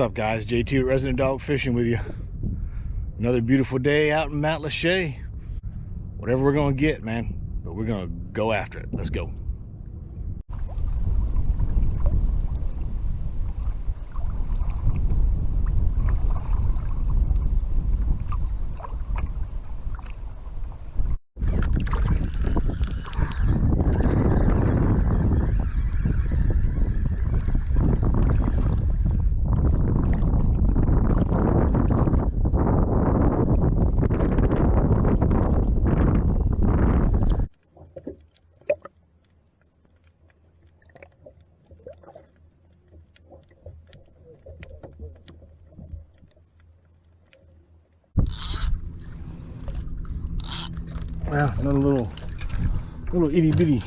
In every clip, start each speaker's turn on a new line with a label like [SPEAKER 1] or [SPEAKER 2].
[SPEAKER 1] up, guys? JT Resident Dog Fishing with you. Another beautiful day out in Mount Lachey. Whatever we're gonna get, man, but we're gonna go after it. Let's go. Well, another little itty bitty.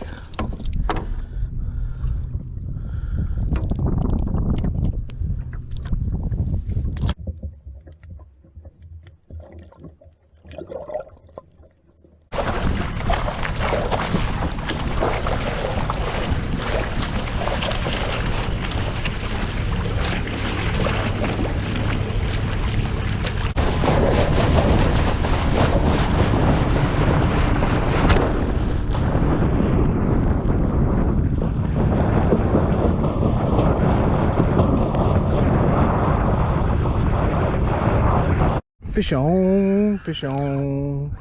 [SPEAKER 1] Fish on, fish on.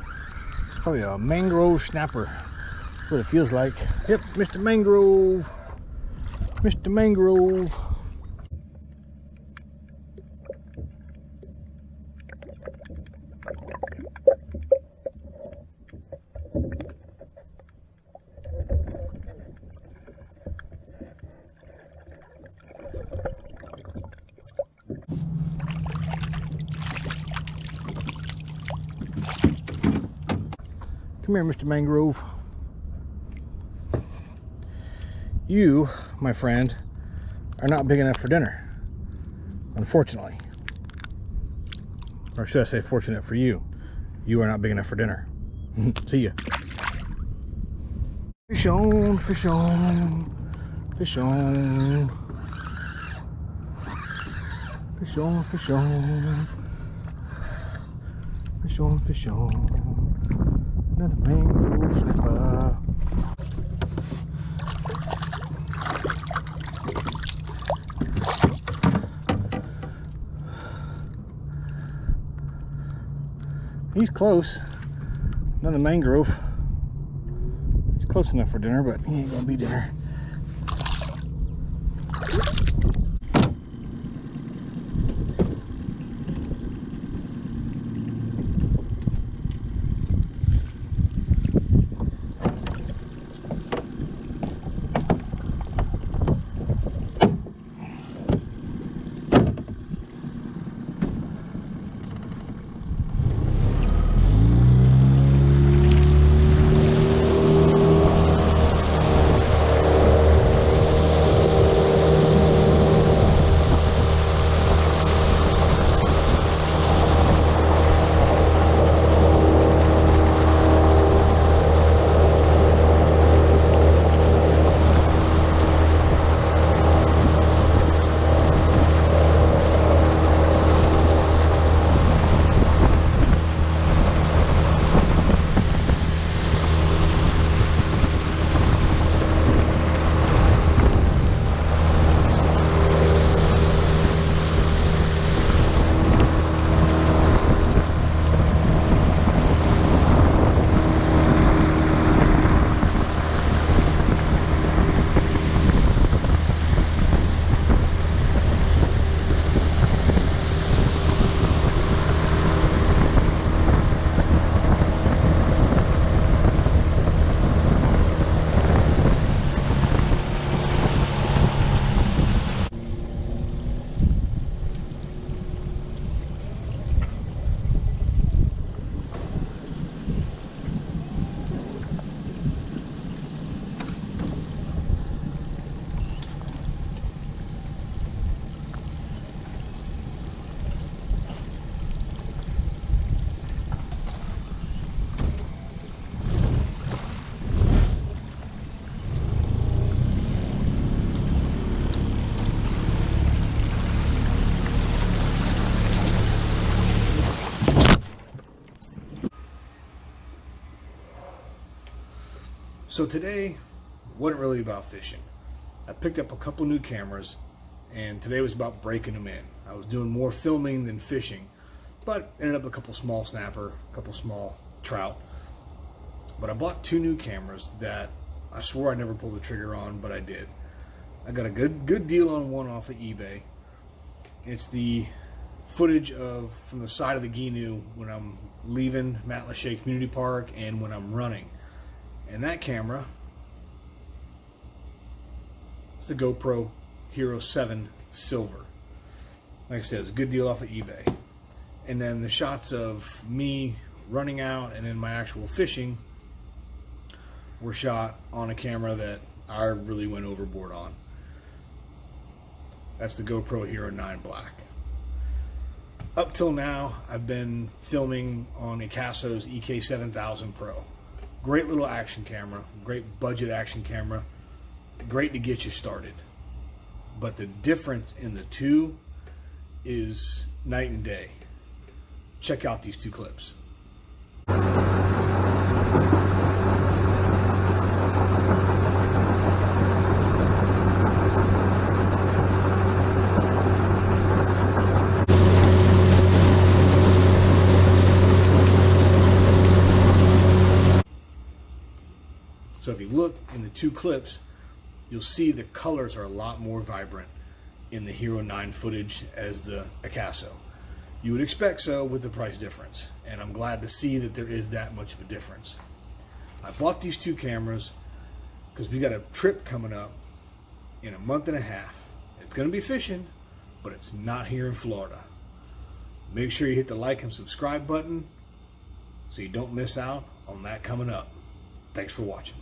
[SPEAKER 1] It's probably a mangrove snapper. That's what it feels like. Yep, Mr. Mangrove. Mr. Mangrove. Come here, Mr. Mangrove. You, my friend, are not big enough for dinner, unfortunately. Or should I say fortunate for you. You are not big enough for dinner. See ya. Fish on, fish on, fish on. Fish on, fish on. Fish on, fish on. Another mangrove snapper. He's close. Another mangrove. He's close enough for dinner, but he ain't gonna be dinner. So today wasn't really about fishing. I picked up a couple new cameras, and today was about breaking them in. I was doing more filming than fishing, but ended up a couple small snapper, a couple small trout. But I bought two new cameras that I swore I'd never pull the trigger on, but I did. I got a good deal on one off of eBay. It's the footage from the side of the Ginu when I'm leaving Matlacha Community Park and when I'm running. And that camera, it's the GoPro Hero 7 Silver. Like I said, it's a good deal off of eBay. And then the shots of me running out and then my actual fishing were shot on a camera that I really went overboard on. That's the GoPro Hero 9 Black. Up till now, I've been filming on Icasso's EK7000 Pro. Great little action camera, great budget action camera, great to get you started. But the difference in the two is night and day. Check out these two clips. So if you look in the two clips, you'll see the colors are a lot more vibrant in the Hero 9 footage as the Icasso. You would expect so with the price difference, and I'm glad to see that there is that much of a difference. I bought these two cameras because we got a trip coming up in a month and a half. It's going to be fishing, but it's not here in Florida. Make sure you hit the like and subscribe button so you don't miss out on that coming up. Thanks for watching.